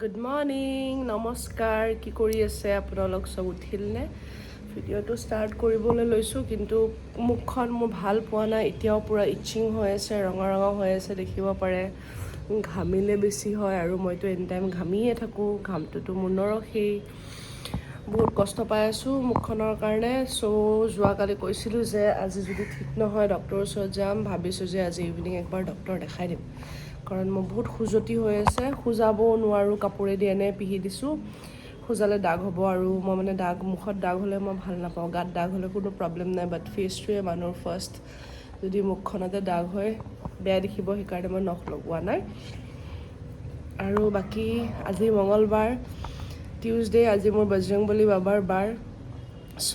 Good morning নমস্কাৰ কি কৰি আছে আপোনালোক চব উঠিলনে ভিডিঅ'টো ষ্টাৰ্ট কৰিবলৈ লৈছোঁ কিন্তু মুখখন মোৰ ভাল পোৱা নাই এতিয়াও পূৰা ইচিং হৈ আছে ৰঙা ৰঙা হৈ আছে দেখিব পাৰে ঘামিলে বেছি হয় আৰু মইতো এনি টাইম ঘামিয়ে থাকোঁ ঘামটোতো মোৰ নৰখেই বহুত কষ্ট পাই আছোঁ মুখখনৰ কাৰণে চ' যোৱাকালি কৈছিলোঁ যে আজি যদি ঠিক নহয় ডক্টৰৰ ওচৰত যাম ভাবিছোঁ যে আজি ইভিনিং একবাৰ ডক্টৰ দেখাই দিম কাৰণ মোৰ বহুত খুজতি হৈ আছে খুজাবও নোৱাৰোঁ কাপোৰেদি এনে পিহি দিছোঁ খুজালে দাগ হ'ব আৰু মই মানে দাগ মুখত দাগ হ'লে মই ভাল নাপাওঁ গাত দাগ হ'লে কোনো প্ৰব্লেম নাই বাট ফেচটোৱে মানুহৰ ফাৰ্ষ্ট যদি মুখখনতে দাগ হয় বেয়া দেখিব সেইকাৰণে মই নখ লগোৱা নাই আৰু বাকী আজি মঙলবাৰ টিউজডে আজি মোৰ বজৰংবলী বাবাৰ বাৰ চ'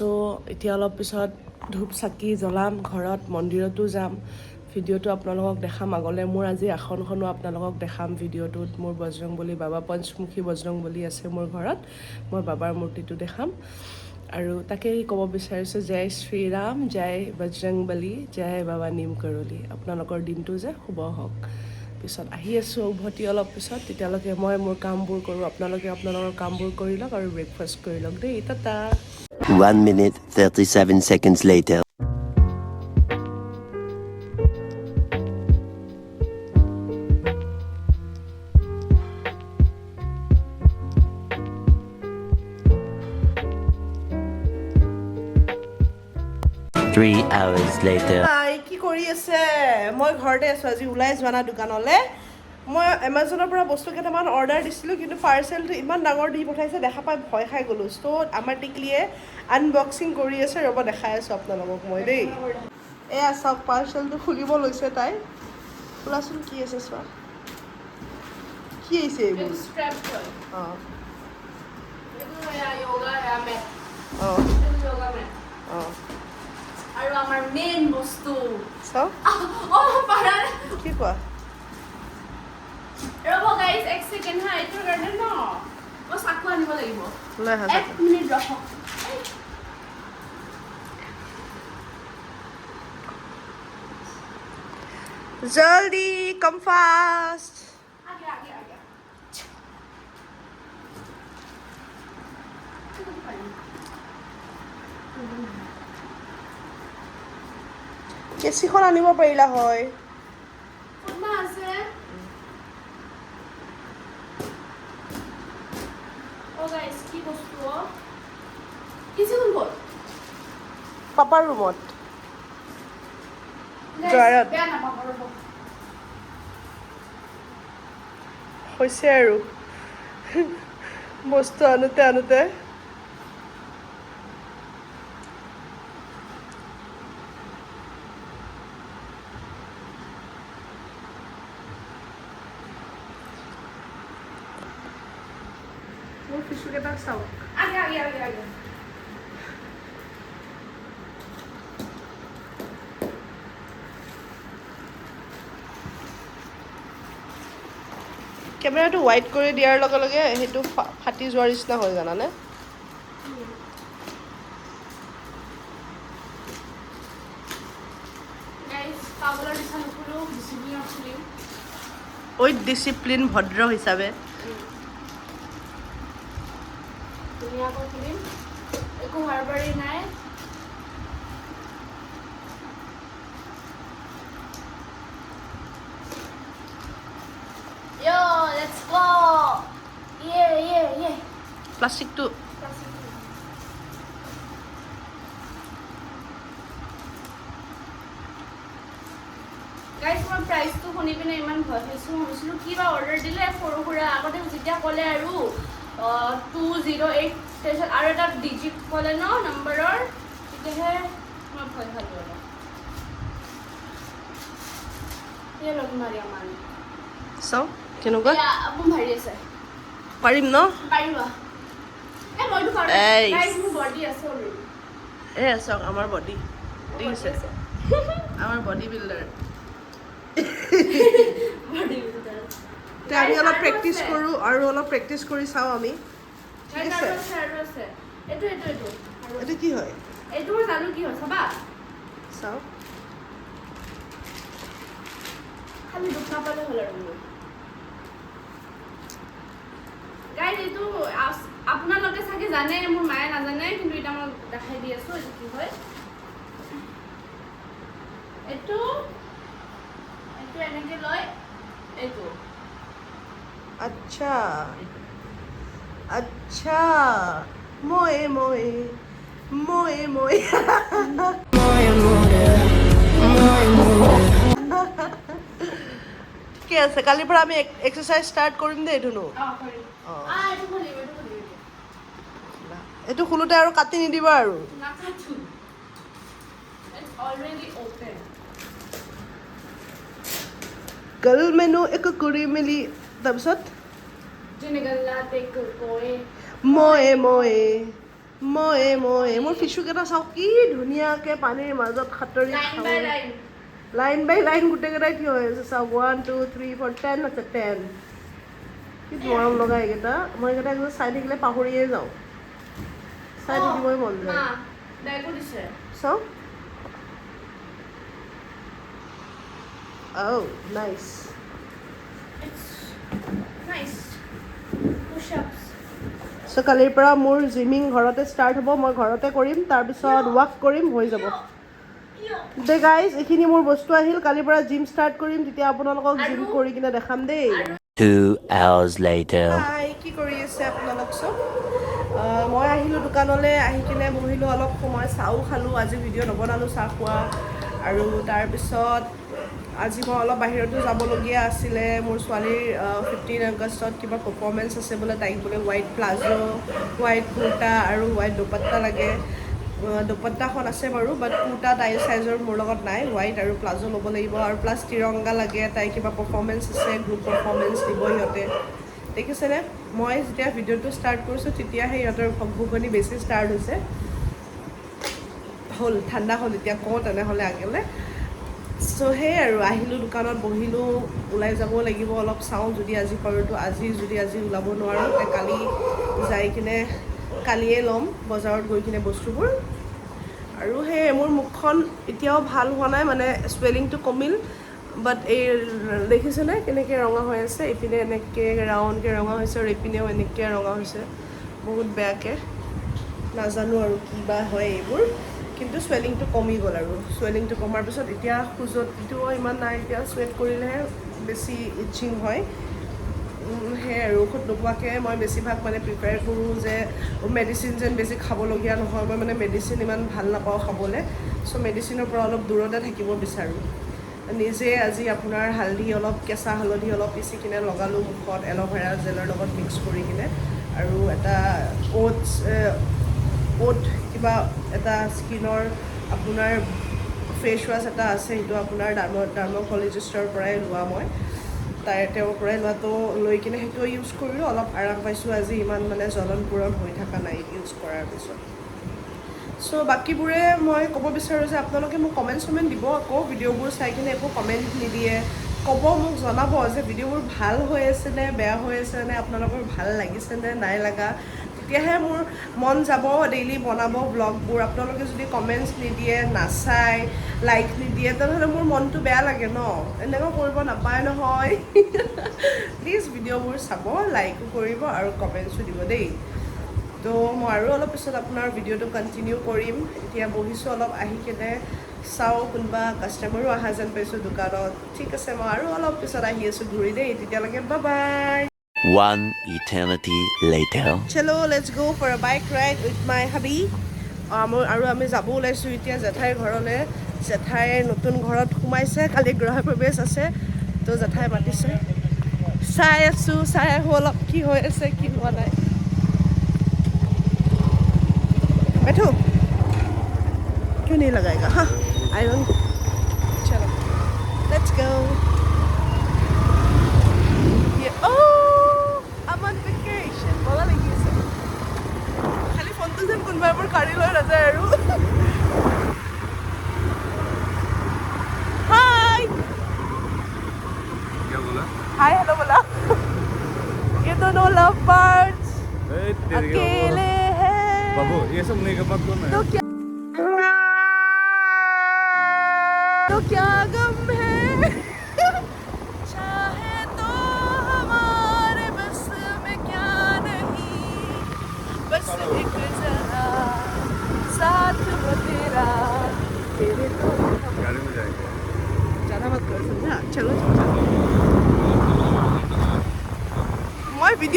এতিয়া অলপ পিছত ধূপ চাকি জ্বলাম ঘৰত মন্দিৰতো যাম ভিডিঅ'টো আপোনালোকক দেখাম আগলৈ মোৰ আজি আসনখনো আপোনালোকক দেখাম ভিডিঅ'টোত মোৰ বজৰংবলী বাবা পঞ্চমুখী বজৰংবলী আছে মোৰ ঘৰত মই বাবাৰ মূৰ্তিটো দেখাম আৰু তাকেই ক'ব বিচাৰিছোঁ জয় শ্ৰীৰাম জয় বজৰংবলী জয় বাবা নিম কৰলি আপোনালোকৰ দিনটো যে শুভ হওক পিছত আহি আছোঁ উভতি অলপ পিছত তেতিয়ালৈকে মই মোৰ কামবোৰ কৰোঁ আপোনালোকে আপোনালোকৰ কামবোৰ কৰি লওক আৰু ব্ৰেকফাষ্ট কৰি লওক দেই Tata 1 minute 37 seconds later. Three hours later. কি কৰি আছে মই ঘৰতে আছোঁ আজি ওলাই যোৱা নাই দোকানলৈ মই এমাজনৰ পৰা বস্তু কেইটামান অৰ্ডাৰ দিছিলোঁ কিন্তু পাৰ্চেলটো ইমান ডাঙৰ দি পঠাইছে দেখা পাই ভয় খাই গ'লোঁ ত' আমাৰ টিকলিয়ে আনবক্সিং কৰি আছে ৰ'ব দেখাই আছোঁ আপোনালোকক মই দেই এয়া চাওক পাৰ্চেলটো খুলিব লৈছে তাই খোলাচোন কি আছে চোৱা কি আহিছে এইবোৰ অঁ অঁ অঁ আৰু আমাৰ মেইন বস্তু চাওক কি কোৱা ৰ'ব গাইজ এক ছেকেণ্ড হা এইটোৰ কাৰণে ন মই চাকু আনিব লাগিব লৈ আহা এক মিনিট ৰখক জলদি কম ফাষ্ট আগে আগে আগে কেঁচিখন আনিব পাৰিলা হয় কোনবা আছে ও গাইজ কি বস্তু কিছু কোন ক'ত পাপাৰ ৰুমত গাইজ ড্ৰয়াৰত। বেয়া নাপাব ৰ'ব হৈছে আৰু বস্তু আনোতে আনোতে মোৰ ফিচুকেইটাক চাওক আগে আগে আগে আগে কেমেৰাটো ৱাইড কৰি দিয়াৰ লগে লগে সেইটো ফাটি যোৱাৰ নিচিনা হয় জানানে গাইজ পাগলৰ নিচিনা নুখুলো ডিচিপ্লিনত খুলিম উইথ ডিচিপ্লিন ভদ্ৰ হিচাপে ধুনীয়াকৈ খুলিম একো হাৰবাৰী নাই Yo, let's go! Yeah. প্লাষ্টিকটো গাইজ মই প্ৰাইচটো শুনি পিনে ইমান ভয় খাইছোঁ মই ভাবিছিলোঁ কিবা অৰ্ডাৰ দিলে সৰু সুৰা আগতে যেতিয়া ক'লে আৰু 208 তাৰপিছত আৰু এটা ডিজিট ক'লে ন নম্বৰৰ তেতিয়াহে মই ভয় খালোঁ আৰু এয়া লগ মাৰি আমাৰ চাওক কেনেকুৱা মোৰ ভাৰি আছে পাৰিম ন পাৰিবা মইতো পাৰোঁ এই। গাইজ মোৰ বডি আছে অলৰেডি এ চাওক আমাৰ বডি দেখিছে আমাৰ বডি বিল্ডাৰ তে আমি অলপ প্ৰেক্টিচ কৰোঁ আৰু অলপ প্ৰেক্টিচ কৰি চাওঁ আমি ঠিক আছে এইটো এইটো কি হয় এইটো মই জানো কি হয় চাবা চাওঁ খালি দুখ নাপালে হ'ল আৰু মোৰ গাইজ এইটো আপোনালোকে চাগে জানে, মোৰ মায়ে নাজানে, কিন্তু এটা মই দেখাই দি আছো এইটো কি হয়। এইটো এনেকে লয়, এইটো আচ্ছা আচ্ছা মই মই মই মই ঠিকে আছে, কালিৰ পৰা আমি এক্সাৰচাইজ ষ্টাৰ্ট কৰিম দেই ধুনু। এইটো খোলোতে আৰু কাটি নিদিবা আৰু। গল মেনু একো কৰি মেলি তাৰপিছত মই মই মই মই মোৰ ফিচুকেইটা চাওক কি ধুনীয়াকে পানীৰ মাজত সাঁতৰি লাইন বাই লাইন গোটেইকেইটাই থিয় হৈ আছে চাওক। 1 2 3 4 10 আছে 10। কি মৰম লগা এইকেইটা, মই এইকেইটা একদম চাই থাকিলে পাহৰিয়ে যাওঁ, চাই থাকিবই মন যায়। চাওক oh nice so কালিৰ পৰা মোৰ জিমিং ঘৰতে ষ্টাৰ্ট হ'ব, মই ঘৰতে কৰিম, তাৰপিছত ৱাক কৰিম, হৈ যাব দে গাইজ। এইখিনি মোৰ বস্তু আহিল, কালিৰ পৰা জিম ষ্টাৰ্ট কৰিম, তেতিয়া আপোনালোকক জিম কৰি কিনে দেখাম দেই। 2 hours later. হাই, কি কৰি আছে আপোনালোক চব? মই আহিলোঁ দোকানলৈ, আহি কিনে বহিলোঁ অলপ সময়, চাহো খালোঁ, আজি ভিডিঅ' নবনালোঁ চাহ খোৱা। আৰু তাৰপিছত আজি মই অলপ বাহিৰতো যাবলগীয়া আছিলে, মোৰ ছোৱালীৰ 15 আগষ্টত কিবা পাৰফৰ্মেঞ্চ আছে বোলে, তাইক বোলে হোৱাইট প্লাজো, হোৱাইট কুৰ্তা আৰু হোৱাইট দুপাট্টা লাগে। দুপাট্টাখন আছে বাৰু, বাট কুৰ্তা তাইৰ চাইজৰ মোৰ লগত নাই, হোৱাইট আৰু প্লাজো ল'ব লাগিব, আৰু প্লাছ তিৰংগা লাগে, তাই কিবা পাৰফৰ্মেঞ্চ আছে, গ্ৰুপ পাৰফৰ্মেঞ্চ দিব সিহঁতে। দেখিছেনে, মই যেতিয়া ভিডিঅ'টো ষ্টাৰ্ট কৰিছোঁ তেতিয়াহে সিহঁতৰ ভকভকনি বেছি ষ্টাৰ্ট হৈছে। হ'ল ঠাণ্ডা হ'ল, এতিয়া কওঁ তেনেহ'লে আগলৈ। চ' সেই আৰু আহিলোঁ দোকানত, বহিলোঁ, ওলাই যাব লাগিব অলপ, চাওঁ যদি আজি পাৰোঁতো আজি, যদি আজি ওলাব নোৱাৰোঁ তে কালি যাই কিনে কালিয়ে ল'ম বজাৰত গৈ কিনে বস্তুবোৰ। আৰু সেই মোৰ মুখখন এতিয়াও ভাল হোৱা নাই, মানে চুৱেলিংটো কমিল, বাট এই দেখিছেনে কেনেকৈ ৰঙা হৈ আছে, এইপিনে এনেকৈ ৰাউণ্ডকৈ ৰঙা হৈছে আৰু এইপিনেও এনেকৈ ৰঙা হৈছে বহুত বেয়াকৈ, নাজানো আৰু কি বা হয় এইবোৰ, কিন্তু চুৱেলিংটো কমি গ'ল। আৰু চুৱেলিংটো কমাৰ পিছত এতিয়া খোজতিটোও ইমান নাই, এতিয়া চুৱেট কৰিলেহে বেছি ইচিং হয়। সেয়াই আৰু ঔষধ নোপোৱাকৈ মই বেছিভাগ মানে প্ৰিপেয়াৰ কৰোঁ যে মেডিচিন যেন বেছি খাবলগীয়া নহয়, মই মানে মেডিচিন ইমান ভাল নাপাওঁ খাবলৈ, চ' মেডিচিনৰ পৰা অলপ দূৰতে থাকিব বিচাৰোঁ। নিজে আজি আপোনাৰ হালধি অলপ, কেঁচা হালধি অলপ পিচি কিনে লগালোঁ মুখত এল'ভেৰা জেলৰ লগত মিক্স কৰি কিনে, আৰু এটা অ'ট কিবা এটা স্কিনৰ আপোনাৰ ফেচ ৱাছ এটা আছে, সেইটো আপোনাৰ ডাৰ্মকলজিষ্টৰ পৰাই লোৱা, মই তেওঁৰ পৰাই লোৱাটো লৈ কিনে সেইটো ইউজ কৰিলোঁ, অলপ আৰাম পাইছোঁ আজি, ইমান মানে জ্বলন পূৰণ হৈ থকা নাই ইউজ কৰাৰ পিছত। চ' বাকীবোৰে মই ক'ব বিচাৰোঁ যে আপোনালোকে মোক কমেণ্ট দিব আকৌ, ভিডিঅ'বোৰ চাই কিনে একো কমেণ্ট নিদিয়ে, ক'ব, মোক জনাব যে ভিডিঅ'বোৰ ভাল হৈ আছেনে বেয়া হৈ আছেনে, আপোনালোকৰ ভাল লাগিছেনে নাই লগা, তেতিয়াহে মোৰ মন যাব ডেইলি বনাব ব্লগবোৰ। আপোনালোকে যদি কমেণ্টছ নিদিয়ে, নাচায়, লাইক নিদিয়ে, তেনেহ'লে মোৰ মনটো বেয়া লাগে ন, এনেকুৱা কৰিব নাপায় নহয়। প্লিজ ভিডিঅ'বোৰ চাব, লাইকো কৰিব আৰু কমেণ্টছো দিব দেই। তো মই আৰু অলপ পিছত আপোনাৰ ভিডিঅ'টো কণ্টিনিউ কৰিম, এতিয়া বহিছোঁ অলপ, আহি কিনে চাওঁ কোনোবা কাষ্টমাৰো অহা যেন পাইছোঁ দোকানত। ঠিক আছে, মই আৰু অলপ পিছত আহি আছোঁ ঘূৰি দেই, তেতিয়ালৈকে বাই বাই। 1 eternity later. চলো let's go for a bike ride with my hubby. আৰু আমি যাব ওলাইছোঁ এতিয়া জেঠাইৰ ঘৰলৈ। জেঠাই নতুন ঘৰত সোমাইছে, কালি গৃহ প্ৰৱেশ আছে, তো জেঠাই মাতিছে, চাই আছোঁ, চাই আহোঁ অলপ কি হৈ আছে কি হোৱা নাই। बैठो, क्यों नहीं लगाएगा? हाँ, आयरन। चलो, let's go. I'm on vacation. बोला लगी है सब। खाली फोन तो जब कुन्बार पर काढ़ी लो रजा है रू। Hi. क्या बोला? Hi, hello बोला। ये दोनों love birds तेरी अकेले हैं। बाबू ये सब नहीं कपा कौन है? तो क्या गम है, चाहे तो हमारे बस में क्या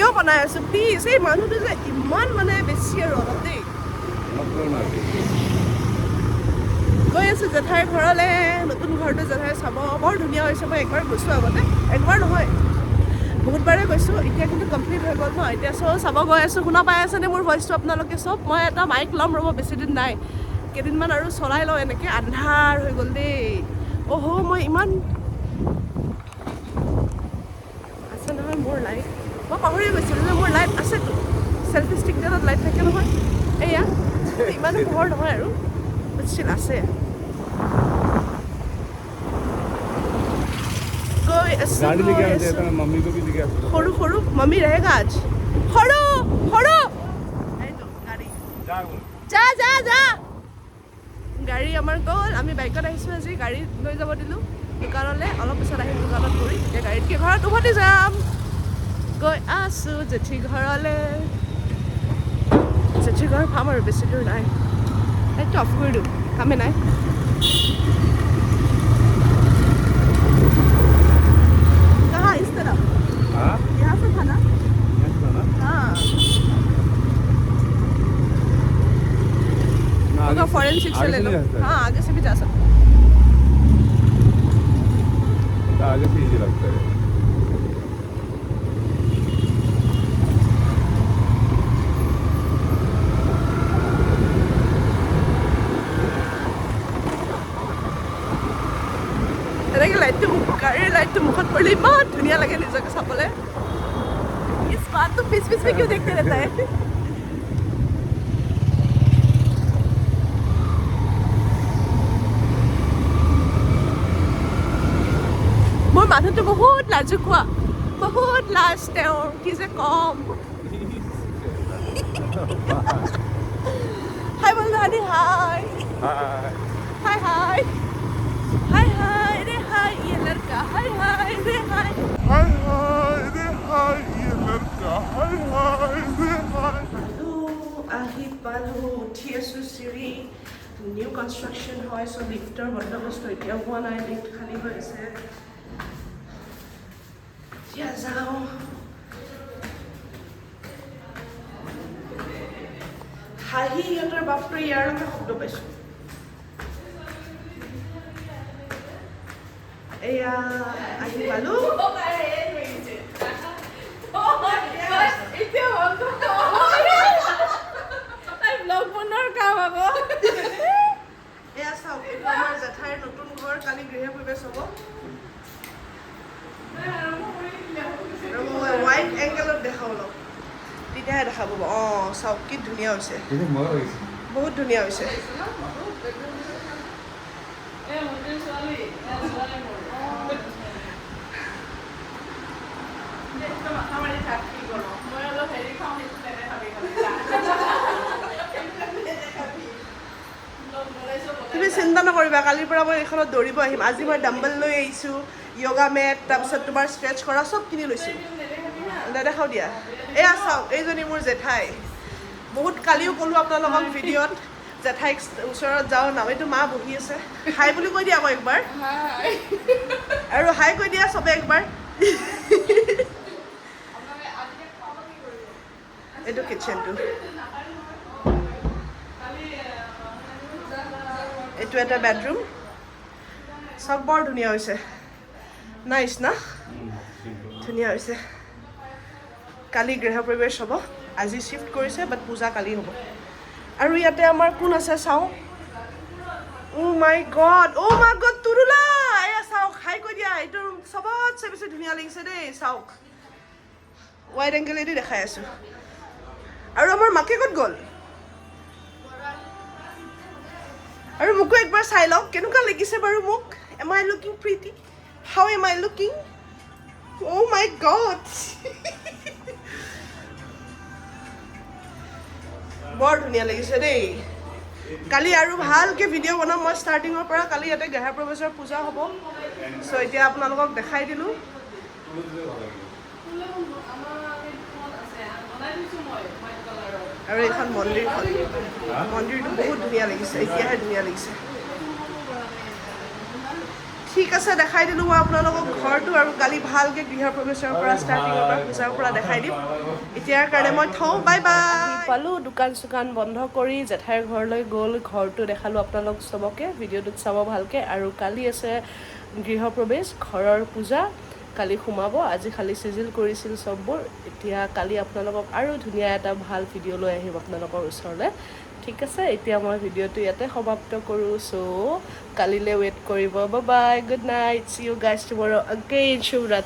ভিডিঅ' বনাই আছোঁ প্লিজ এই মানুহটো যে ইমান মানে বেছি আৰু অলপ দেই গৈ আছোঁ জেঠাইৰ ঘৰলৈ নতুন ঘৰটো জেঠাই চাব বৰ ধুনীয়া হৈছে মই একবাৰ গৈছোঁ আগতে একবাৰ নহয় বহুতবাৰে গৈছোঁ এতিয়া কিন্তু কমপ্লিট হৈ গ'ল ন এতিয়া চাব গৈ আছোঁ শুনা পাই আছেনে মোৰ ভইচটো আপোনালোকে চব মই এটা মাইক ল'ম ৰ'ব বেছিদিন নাই কেইদিনমান আৰু চলাই লওঁ এনেকৈ আন্ধাৰ হৈ গ'ল দেই অহ' মই ইমান আছে নহয় মোৰ লাইট মই পাহৰি গৈছিলোঁ যে মোৰ লাইট আছেতো চেল্ফি ষ্টিকডালত লাইট থাকে নহয় এয়া ইমানো পোহৰ নহয় আৰু ষ্টিল আছে গৈ আছোঁ मम्मी को भी लेके आ সৰু সৰু মম্মী रहेगा आज সৰু সৰু এইটো গাড়ী যা যা যা গাড়ী আমাৰ গ'ল আমি বাইকত আহিছোঁ আজি গাড়ী লৈ যাব দিলোঁ দোকানলৈ অলপ পিছত আহিম দোকানত কৰি এতিয়া গাড়ীতকৈ ঘৰত উভতি যাম গৈ আছোঁ জেঠী ঘৰলৈ জেঠী ঘৰ পাম আৰু বেছি দূৰ নাই লাইটটো অফ কৰি দিওঁ কামে নাই कहाँ इस तरफ हाँ यहाँ से था ना हाँ होगा फॉरेंसिक से ले लो हाँ आगे से भी जा सकते आगे से इजी लगता है এনেকৈ লাইটটো গাড়ীৰ লাইটটো মুখত পৰিলে ইমান ধুনীয়া লাগে নিজকে চাবলৈ इस बात तो बीच बीच में क्यों देखते रहता है মোৰ মানুহটো বহুত লাজুকোৱা বহুত লাজ তেওঁৰ কি যে কম হাই বল দাদি হাই हाय हाय हाय हाय रे हाय ये लड़का हाय हाय रे हाय हाय हाय रे हाय ये लड़का हाय हाय रे हाय আহি পালোঁ উঠি আছোঁ চিৰি নিউ কনষ্ট্ৰাকশ্যন হয় চ' লিফ্টৰ বন্দোবস্ত এতিয়াও হোৱা নাই লিফ্ট খালী হৈ আছে এতিয়া যাওঁ হাঁহি সিহঁতৰ বাপৰে ইয়াৰ এটা শব্দ পাইছোঁ এয়া আহি পালোঁ এয়া চাওক এইটো আমাৰ জেঠাইৰ নতুন ঘৰ কালি গৃহ প্ৰৱেশ হ'ব ৱাইড এংগেলত দেখাব অলপ তেতিয়াহে দেখা পাব অঁ চাওক কি ধুনীয়া হৈছে বহুত ধুনীয়া হৈছে তুমি চিন্তা নকৰিবা কালিৰ পৰা মই এইখনত দৌৰিব আহিম আজি মই ডাম্বল লৈ আহিছোঁ য়োগা মেট তাৰপিছত তোমাৰ ষ্ট্ৰেচ কৰা চব কিনি লৈছোঁ নেদেখাওঁ দিয়া এয়া চাওক এইজনী মোৰ জেঠাই বহুত কালিও ক'লোঁ আপোনালোকক ভিডিঅ'ত জেঠাইক ওচৰত যাওঁ নাম এইটো মা বহি আছে হাই বুলি কৈ দিয়া আকৌ একবাৰ আৰু হাই কৈ দিয়া চবে একবাৰ এইটো কিটচেনটো এইটো এটা বেডৰুম চব বৰ ধুনীয়া হৈছে নাইচ না ধুনীয়া হৈছে কালি গৃহ প্ৰৱেশ হ'ব আজি শিফ্ট কৰিছে বাট পূজা কালি হ'ব আৰু ইয়াতে আমাৰ কোন আছে চাওঁ অ' মাই গড তুৰুলা এয়া চাওক হাই কৈ দিয়া এইটো চবতছে বেছি ধুনীয়া লাগিছে দেই চাওক ৱাইড এংগেলেদি দেখাই আছোঁ আৰু আমাৰ মাকে ক'ত গ'ল আৰু মোকো একবাৰ চাই লওক কেনেকুৱা লাগিছে বাৰু মোক am I looking pretty how am I looking oh' my god বৰ ধুনীয়া লাগিছে দেই কালি আৰু ভালকৈ ভিডিঅ' বনাম মই ষ্টাৰ্টিঙৰ পৰা কালি ইয়াতে গৃহ প্ৰৱেশৰ পূজা হ'ব চ' এতিয়া আপোনালোকক দেখাই দিলোঁ আৰু এইখন মন্দিৰখন মন্দিৰটো বহুত ধুনীয়া লাগিছে এতিয়াহে ধুনীয়া লাগিছে ঠিক আছে দেখাই দিলোঁ মই আপোনালোকক ঘৰটো আৰু কালি ভালকৈ গৃহপ্ৰৱেশৰ পৰা ষ্টাৰ্টিঙৰ পৰা পূজাৰ পৰা দেখাই দিম এতিয়াৰ কাৰণে মই থওঁ বাই বাই পালোঁ দোকান চোকান বন্ধ কৰি জেঠাইৰ ঘৰলৈ গ'ল ঘৰটো দেখালোঁ আপোনালোক চবকে ভিডিঅ'টোত চাব ভালকৈ আৰু কালি আছে গৃহপ্ৰৱেশ ঘৰৰ পূজা কালি সোমাব আজি খালি চিজিল কৰিছিল চববোৰ এতিয়া কালি আপোনালোকক আৰু ধুনীয়া এটা ভাল ভিডিঅ' লৈ আহিম আপোনালোকৰ ওচৰলৈ ঠিক আছে এতিয়া মই ভিডিঅ'টো ইয়াতে সমাপ্ত কৰোঁ চ' কালিলৈ ৱেইট কৰিব bye bye good night see you guys tomorrow again শুভৰাত্ৰি